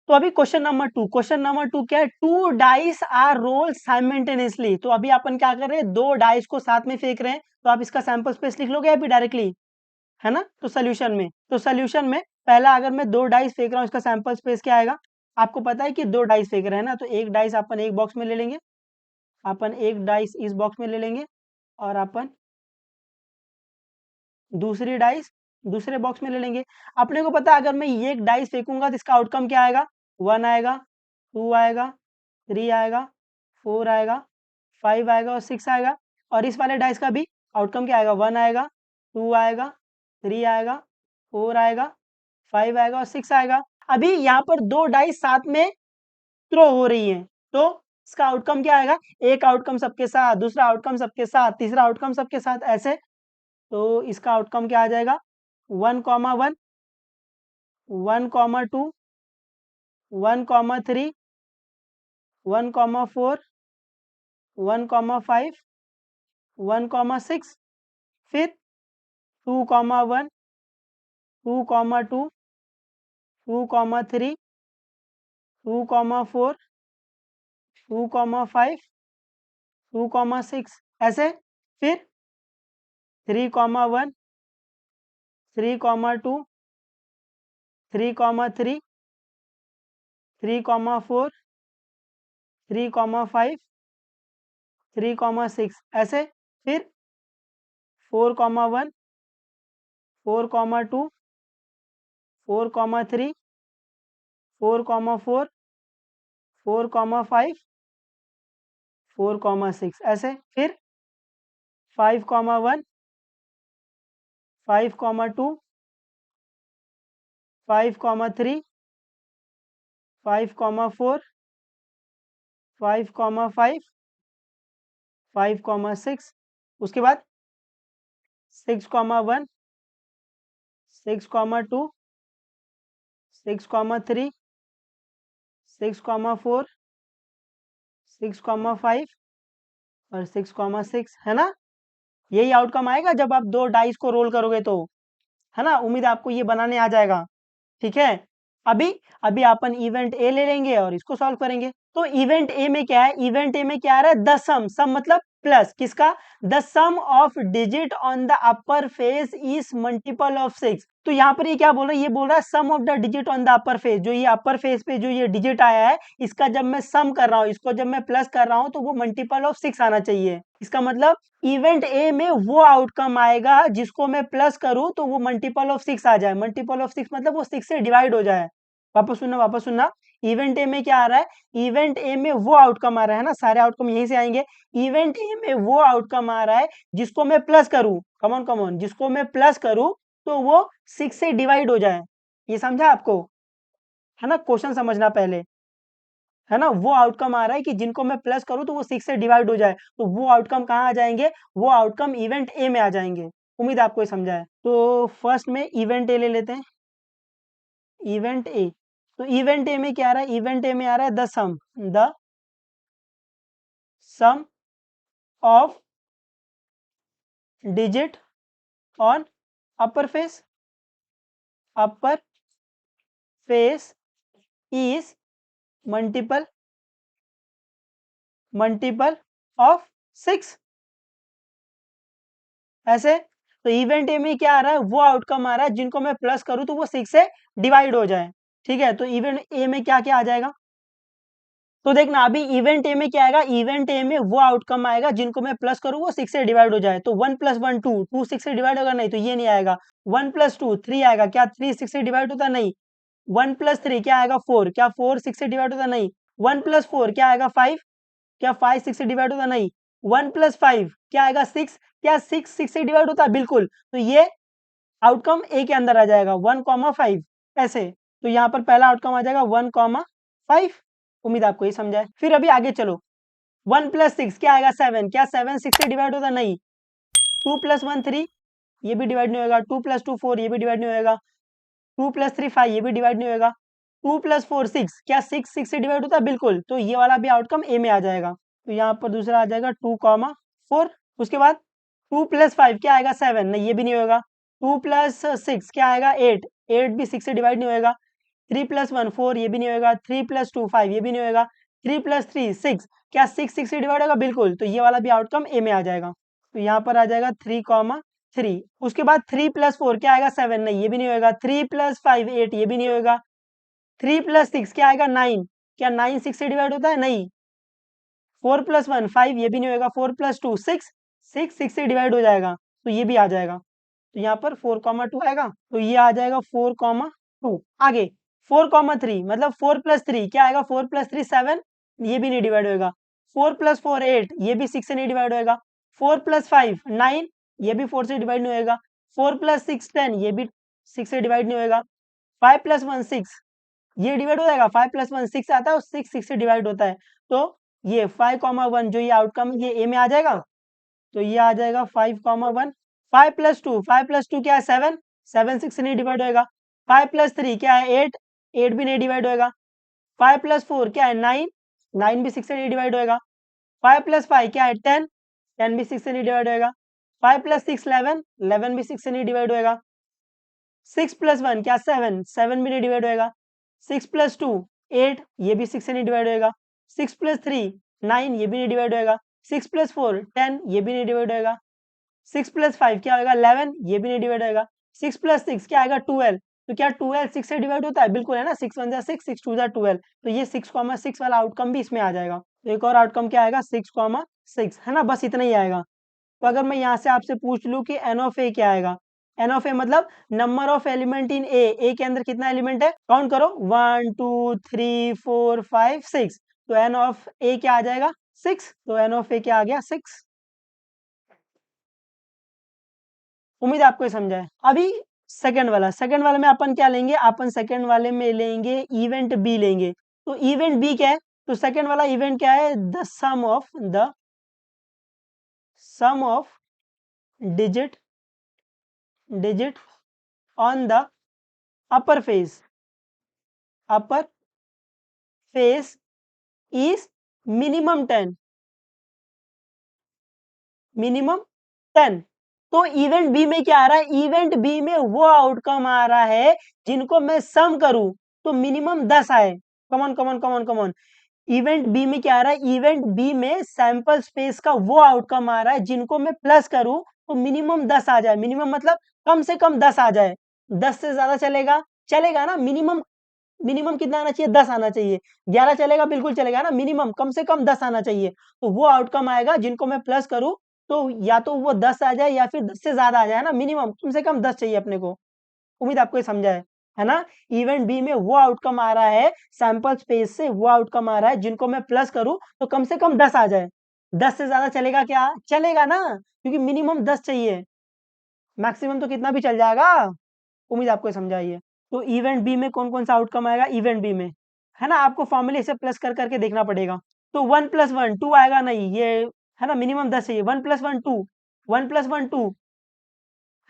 तो अभी question number two क्या है, 2 डाइस आर रोल साइमल्टेनियसली। तो अभी अपन क्या कर रहे हैं, 2 डाइस को साथ में फेंक रहे हैं। तो आप इसका सैंपल स्पेस लिख लोगे अभी डायरेक्टली, है ना। तो सोल्यूशन में पहला अगर मैं 2 डाइस फेंक रहा हूँ, इसका सैंपल स्पेस क्या आएगा, आपको पता है कि 2 डाइस फेंक रहे हैं ना, तो एक डाइस अपन एक बॉक्स में ले लेंगे, अपन एक डाइस इस बॉक्स में ले लेंगे, और अपन दूसरी डाइस दूसरे बॉक्स में ले लेंगे। अपने को पता है अगर मैं ये एक डाइस फेंकूंगा तो इसका आउटकम क्या आएगा, 1 आएगा, 2 आएगा, 3 आएगा, 4 आएगा, 5 आएगा और 6 आएगा। और इस वाले डाइस का भी आउटकम क्या आएगा, 1 आएगा, 2 आएगा, 3 आएगा, 4 आएगा, 5 आएगा और 6 आएगा। अभी यहाँ पर 2 डाइस साथ में थ्रो हो रही हैं, तो इसका आउटकम क्या आएगा, एक आउटकम सबके साथ, दूसरा आउटकम सबके साथ, तीसरा आउटकम सबके साथ, ऐसे। तो इसका आउटकम क्या आ जाएगा, 1,1, 1,2, 1,3, 1,4, 1,5, 1,6, फिर 2,1, 2,2, 2,3, 2,4, 2,5, 2,6, ऐसे। फिर 3,1, 3,2, 3,3, 3,4, 3,5, 3,6, ऐसे। फिर 4,1, 4,2, 4,3, 4,4, 4,5, 4,6, ऐसे। फिर 5,1, 5,2, 5,3, 5,4, 5,5, 5,6, उसके बाद 6,1, 6,2, 6,3, 6,4, 6,5 और 6,6, है ना। यही आउटकम आएगा जब आप 2 डाइस को रोल करोगे तो, है ना। उम्मीद है आपको ये बनाने आ जाएगा, ठीक है। अभी अभी अपन इवेंट ए ले लेंगे और इसको सॉल्व करेंगे। तो इवेंट ए में क्या है, इवेंट ए में क्या आ रहा है, द सम मतलब प्लस किसका, the sum of digit on the upper face is multiple of 6। तो यहाँ पर ये क्या बोल रहा है, ये बोल रहा है sum of the digit on the upper face, जो ये अपर फेस पे जो ये डिजिट आया है, इसका जब मैं सम कर रहा हूँ, इसको जब मैं प्लस कर रहा हूँ, तो वो मल्टीपल ऑफ 6 आना चाहिए। इसका मतलब इवेंट ए में वो आउटकम आएगा जिसको मैं प्लस करूं तो वो मल्टीपल ऑफ 6 आ जाए। मल्टीपल ऑफ 6 मतलब वो 6 से डिवाइड हो जाए। वापस सुनना। इवेंट ए में क्या आ रहा है, इवेंट ए में वो आउटकम आ रहा है ना, सारे आउटकम यहीं से आएंगे। इवेंट ए में वो आउटकम आ रहा है जिसको मैं प्लस करूं, कमॉन जिसको मैं प्लस करूं तो वो 6 से डिवाइड हो जाए। ये समझा आपको, है ना। क्वेश्चन समझना पहले, है ना। वो आउटकम आ रहा है कि जिनको मैं प्लस करूं तो वो 6 से डिवाइड हो जाए, तो वो आउटकम कहाँ आ जाएंगे, वो आउटकम इवेंट ए में आ जाएंगे। उम्मीद आपको ये समझा है। तो फर्स्ट में इवेंट ए ले लेते हैं, इवेंट ए। तो इवेंट ए में क्या आ रहा है, इवेंट ए में आ रहा है the sum of digit on upper face, upper face is multiple multiple of 6, ऐसे। तो इवेंट ए में क्या आ रहा है, वो आउटकम आ रहा है जिनको मैं प्लस करूं तो वो 6 से डिवाइड हो जाए, ठीक है। तो इवेंट ए में क्या क्या आ जाएगा, तो देखना अभी इवेंट ए में क्या आएगा, इवेंट ए में वो आउटकम आएगा जिनको मैं प्लस करूं वो 6 से डिवाइड हो जाए। तो 1 + 1 2, 2 6 से डिवाइड होगा नहीं, तो ये नहीं आएगा। 1 + 2 3 आएगा, क्या 3 6 से डिवाइड होता नहीं। 1 + 3 क्या आएगा 4, क्या 4 6 से डिवाइड होता नहीं। 1 + 4 क्या आएगा 5, क्या 5 6 से डिवाइड होता नहीं। 1 + 5 क्या आएगा 6, क्या 6 6 से डिवाइड होता है, बिल्कुल। तो ये आउटकम ए के अंदर आ जाएगा 1,5, ऐसे। तो यहाँ पर पहला आउटकम आ जाएगा 1,5। उम्मीद आपको ये समझा है। फिर अभी आगे चलो, 1 + 6 क्या आएगा 7, क्या 7 6 से डिवाइड होता नहीं। 2 + 1 3, ये भी डिवाइड नहीं होगा। 2 + 2 4, ये भी डिवाइड नहीं होगा। 2 + 3 5, ये भी डिवाइड नहीं होगा। 2 + 4 6, क्या 6 6 से डिवाइड होता है, बिल्कुल। तो ये वाला भी आउटकम ए में आ जाएगा। तो यहाँ पर दूसरा आ जाएगा 2,4। उसके बाद 2 + 5 क्या आएगा 7, नहीं ये भी नहीं होगा। 2 + 6 क्या आएगा 8, 8 भी 6 से डिवाइड नहीं होगा। 3+1 4, ये भी नहीं होगा। 3+2 5, ये भी नहीं होगा। 3+3 6, क्या 6 से डिवाइड होगा? बिल्कुल। तो ये वाला भी आउटकम ए में आ जाएगा। तो यहाँ पर आ जाएगा 3,3। उसके बाद 3+4 क्या आएगा? 7, नहीं ये भी नहीं होगा। 3+5 8, ये भी नहीं होगा। 3+6 क्या आएगा? 9, क्या 9 6 से डिवाइड होता है? नहीं। 4+1 5, ये भी नहीं होगा। 4+2 6, 6 से डिवाइड हो जाएगा, तो ये भी आ जाएगा। तो यहाँ पर 4,2 आएगा, तो ये आ जाएगा 4,2। आगे 4,3, मतलब 4+3 क्या आएगा? 4+3 7, ये भी नहीं डिवाइड होगा। 4+4 8, ये भी 6 से नहीं डिवाइड होगा। 4+5 9, ये भी 4 से डिवाइड नहीं होगा। 4+6 10, ये भी 6 से डिवाइड नहीं होगा। 5+1 6, ये डिवाइड हो जाएगा। 5+1 6 आता है और 6 से डिवाइड होता है। तो ये 5,1 जो ये आउटकम ये ए में आ जाएगा। तो ये आ जाएगा 5,1। 5+2 क्या है? 7, 7 6 से नहीं डिवाइड होएगा। 5+3 क्या है? 8, 8 भी नहीं डिवाइड होएगा। 5+4 क्या है? 9, 9 भी 6 से नहीं डिवाइड होएगा। 5+5 क्या है? 10, 10 भी 6 से नहीं डिवाइड होएगा। 5+6 11, 11 भी 6 से नहीं डिवाइड होएगा। 6+1 क्या? 7, 7 भी नहीं डिवाइड होएगा। 6+2 8, ये भी 6 से नहीं डिवाइड होएगा। 6+3 9, ये भी नहीं डिवाइड होएगा। 6+4 10, ये भी नहीं डिवाइड होएगा। 6+5 क्या होगा? 11, ये भी नहीं डिवाइड होएगा। 6+6 क्या आएगा? 12, तो क्या 12 6 से डिवाइड होता है? बिल्कुल, है ना। 6 1 6, 6 2 12, तो ये 6,6 वाला आउटकम भी इसमें आ जाएगा। तो एक और आउटकम क्या आएगा? 6,6, है ना। बस इतना ही आएगा। तो अगर मैं यहाँ से आपसे पूछ लूँ कि एन ऑफ ए क्या आएगा? एन ऑफ ए मतलब नंबर ऑफ एलिमेंट इन ए के अंदर कितना एलिमेंट है? काउंट करो, 1 2 3 4 5 6। तो एन ऑफ ए क्या आ जाएगा? 6। तो एन ऑफ ए क्या आ गया? 6। उम्मीद है आपको ये समझा है। अभी सेकंड वाला में अपन क्या लेंगे? अपन सेकंड वाले में लेंगे इवेंट बी लेंगे। तो इवेंट बी क्या है? तो सेकंड वाला इवेंट क्या है? The sum of digit digit on the upper face is minimum 10, minimum 10। तो इवेंट बी में क्या आ रहा है? इवेंट बी में वो आउटकम आ रहा है जिनको मैं सम करूं तो मिनिमम 10 आए। Come on come on come on come on. Event B में क्या आ रहा है? इवेंट बी में सैंपल स्पेस का वो आउटकम आ रहा है जिनको मैं प्लस करूं तो मिनिमम 10 आ जाए। मिनिमम मतलब कम से कम 10 आ जाए। 10 से ज्यादा चलेगा? चलेगा ना। मिनिमम मिनिमम कितना आना चाहिए? 10 आना चाहिए। 11 चलेगा? बिल्कुल चलेगा ना। मिनिमम कम से कम 10 आना चाहिए। तो वो आउटकम आएगा जिनको मैं प्लस करूं तो या तो वो 10 आ जाए या फिर 10 से ज्यादा आ जाए, है ना। मिनिमम कम से कम 10 चाहिए अपने को। उम्मीद आपको ये समझा है ना। इवेंट बी में वो आउटकम आ रहा है, सैंपल स्पेस से वो आउटकम आ रहा है जिनको मैं प्लस करूं तो कम से कम 10 आ जाए। 10 से ज्यादा चलेगा क्या? चलेगा ना, क्योंकि मिनिमम 10 चाहिए। मैक्सिमम तो कितना भी चल जाएगा। उम्मीद आपको ये समझा है। तो इवेंट बी में कौन कौन सा आउटकम आएगा? इवेंट बी में, है ना, आपको फॉर्मूले से प्लस कर करके देखना पड़ेगा। तो 1+1 2 आएगा नहीं, ये, है ना, मिनिमम 10 चाहिए। 1+1 2, 1+1 2,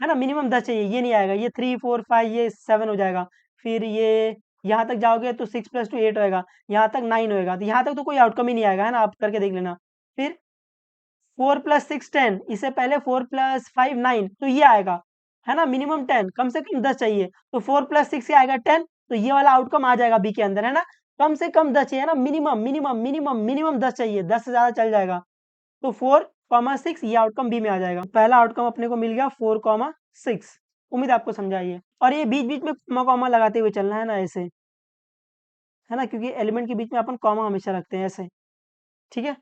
है ना, मिनिमम 10 चाहिए, ये नहीं आएगा। ये 3 4 5 ये 7 हो जाएगा। फिर ये यहाँ तक जाओगे तो 6+2 8 होएगा। यहाँ तक 9 होएगा। तो यहाँ तक तो कोई आउटकम ही नहीं आएगा, है ना, आप करके देख लेना। फिर 4+6 10, इससे पहले 4+5 9, तो ये आएगा, है ना, मिनिमम 10, कम से कम 10 चाहिए। तो 4+6 आएगा 10, तो ये वाला आउटकम आ जाएगा बी के अंदर, है ना। कम से कम 10 चाहिए ना, मिनिमम मिनिमम मिनिमम मिनिमम 10 चाहिए, 10 से ज्यादा चल जाएगा। तो 4,6 ये आउटकम बी में आ जाएगा। पहला आउटकम अपने को मिल गया 4,6। उम्मीद आपको समझाइए। और ये बीच बीच में कॉमा कॉमा लगाते हुए चलना है ना, ऐसे, है ना, क्योंकि एलिमेंट के बीच में अपन कॉमा हमेशा रखते हैं ऐसे। ठीक है,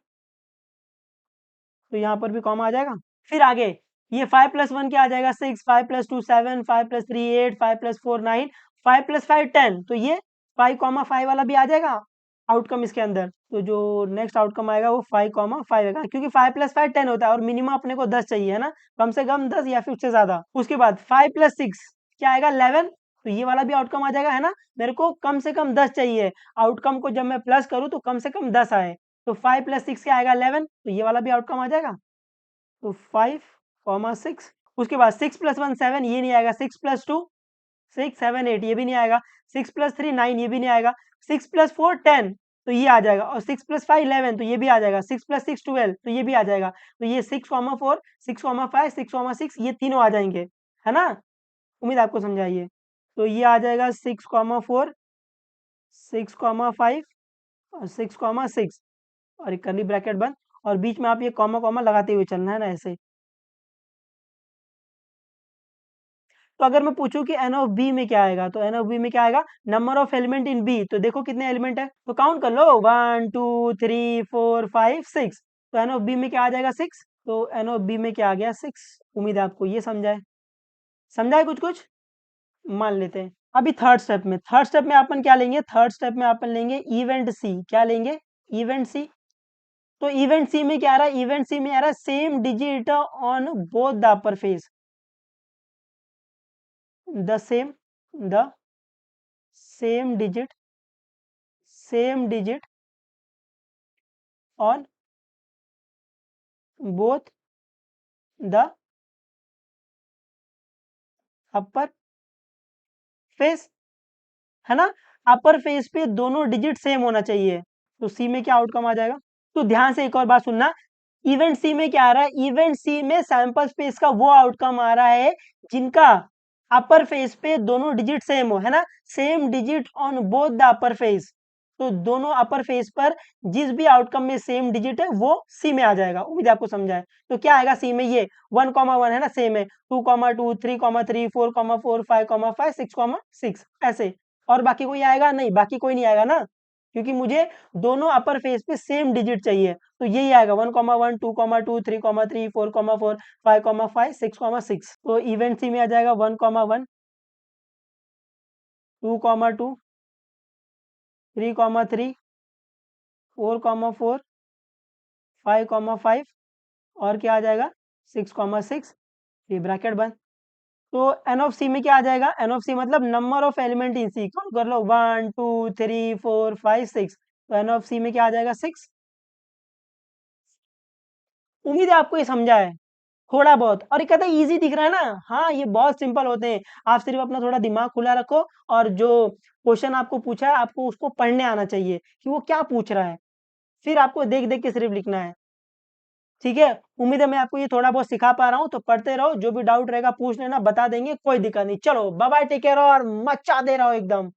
तो यहाँ पर भी कॉमा आ जाएगा। फिर आगे ये 5+1 क्या आ जाएगा? 6, 5+2 7, 5+3 8, 5+4 9, 5+5 10। तो ये 5,5 वाला भी आ जाएगा आउटकम इसके अंदर। तो जो नेक्स्ट आउटकम आएगा वो 5,5 आएगा, क्योंकि 5+5 10 होता है और मिनिमम अपने को 10 चाहिए, है ना, कम से कम 10 या फिर उससे ज्यादा। उसके बाद 5+6 क्या आएगा? 11। तो ये वाला भी आउटकम आ जाएगा, है ना। मेरे को कम से कम 10 चाहिए, आउटकम को जब मैं प्लस करूँ तो कम से कम 10 आए। तो 5+6 क्या आएगा? 11। तो ये वाला भी आउटकम आ जाएगा। तो 5,6। उसके बाद 6+1 7, ये नहीं आएगा। 6+2 6 7 8, ये भी नहीं आएगा। 6+3 9, ये भी नहीं आएगा। 6+4 10, तो ये आ जाएगा। और 6+5 11, तो ये भी आ जाएगा। 6+6 12, तो ये भी आ जाएगा। तो ये 6,4 6,5 6,6 ये तीनों आ जाएंगे, है ना। उम्मीद आपको समझाइए। तो ये आ जाएगा 6,4 6,5 और 6,6 और एक कर्ली ब्रैकेट बंद, और बीच में आप ये कॉमा कॉमा लगाते हुए चलना है ना ऐसे। तो अगर मैं पूछूं कि एन ऑफ बी में क्या आएगा, तो एन ऑफ बी में क्या आएगा, number of element in B, तो देखो कितने एलिमेंट है, तो काउंट कर लो, 1 2 3 4 5 6, तो एन ऑफ बी में क्या आ जाएगा 6, तो एन ऑफ बी में क्या आ गया 6। उम्मीद है आपको ये समझाए, समझाए कुछ कुछ, मान लेते हैं। अभी थर्ड स्टेप में अपन क्या लेंगे, थर्ड स्टेप में अपन लेंगे इवेंट सी, क्या लेंगे, इवेंट सी। तो इवेंट सी में क्या आ रहा है, इवेंट सी में आ रहा है same digit on both the upper face, the the same digit on both the upper face, है ना, अपर फेस पे दोनों डिजिट सेम होना चाहिए, तो सी में क्या आउटकम आ जाएगा। तो ध्यान से एक और बात सुनना, इवेंट सी में क्या आ रहा है, इवेंट सी में सैंपल स्पेस का वो आउटकम आ रहा है जिनका अपर फेस पे दोनों डिजिट सेम हो, है ना, same digit on both the upper face, तो दोनों अपर फेस पर जिस भी आउटकम में सेम डिजिट है वो सी में आ जाएगा। उम्मीद है आपको समझा है। तो क्या आएगा सी में, ये 1,1 है ना, सेम है, 2,2 3,3 4,4 5,5 6,6 ऐसे, और बाकी कोई आएगा नहीं, बाकी कोई नहीं आएगा ना, क्योंकि मुझे दोनों अपर फेस पे सेम डिजिट चाहिए, तो यही आएगा 1,1 2,2 3,3 4,4 5,5 6,6, तो इवेंट सी में आ जाएगा 1,1 2,2 3,3 4,4 5,5 और क्या आ जाएगा 6,6, ये ब्रैकेट बंद। तो एन ऑफ सी में क्या आ जाएगा, एन ऑफ सी मतलब number of element in C, count कर लो 1 2 3 4 5 6, तो एन ऑफ सी में क्या आ जाएगा 6। उम्मीद है आपको ये समझा है थोड़ा बहुत, और ये कहता है इजी दिख रहा है ना, हाँ ये बहुत सिंपल होते हैं, आप सिर्फ अपना थोड़ा दिमाग खुला रखो, और जो क्वेश्चन आपको पूछा है आपको उसको पढ़ने आना चाहिए कि वो क्या पूछ रहा है, फिर आपको देख देख के सिर्फ लिखना है, ठीक है। उम्मीद है मैं आपको ये थोड़ा बहुत सिखा पा रहा हूँ, तो पढ़ते रहो, जो भी डाउट रहेगा पूछ लेना, बता देंगे, कोई दिक्कत नहीं। चलो बाय बाय, टेक केयर, और मचा दे रहा हो एकदम।